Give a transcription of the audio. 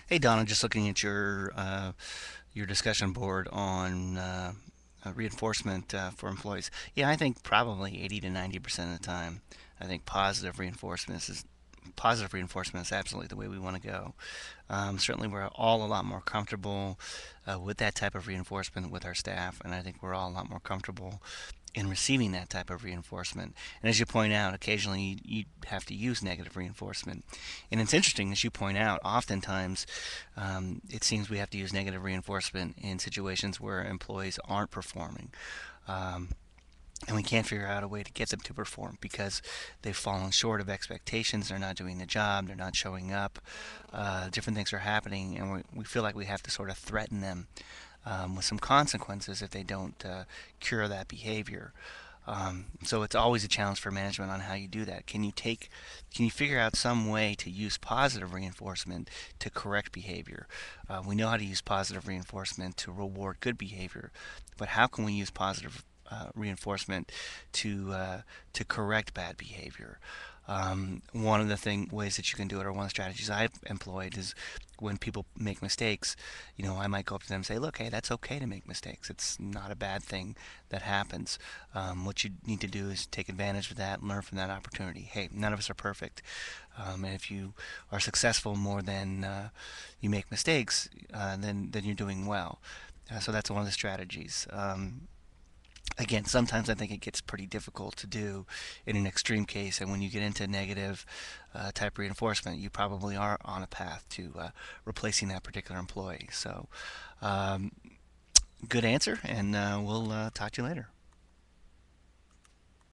Hey Donna, just looking at your discussion board on reinforcement for employees. Yeah, I think probably 80 to 90% of the time, I think positive reinforcement is absolutely the way we want to go. Certainly, we're all a lot more comfortable with that type of reinforcement with our staff, and I think we're all a lot more comfortable in receiving that type of reinforcement. And as you point out, occasionally you have to use negative reinforcement. And it's interesting, as you point out, oftentimes it seems we have to use negative reinforcement in situations where employees aren't performing. Um, and we can't figure out a way to get them to perform because they've fallen short of expectations. They're not doing the job. They're not showing up. Different things are happening, and we feel like we have to sort of threaten them with some consequences if they don't cure that behavior. So it's always a challenge for management on how you do that. Can you figure out some way to use positive reinforcement to correct behavior? We know how to use positive reinforcement to reward good behavior, but how can we use positive reinforcement to correct bad behavior? One of the ways that you can do it, or one of the strategies I've employed, is when people make mistakes, I might go up to them and say, "Look, hey, that's okay to make mistakes. It's not a bad thing that happens. What you need to do is take advantage of that, and learn from that opportunity. Hey, none of us are perfect, and if you are successful more than you make mistakes, then you're doing well." So that's one of the strategies. Again, sometimes I think it gets pretty difficult to do in an extreme case, and when you get into negative type reinforcement, you probably are on a path to replacing that particular employee. So, um, good answer, and we'll talk to you later.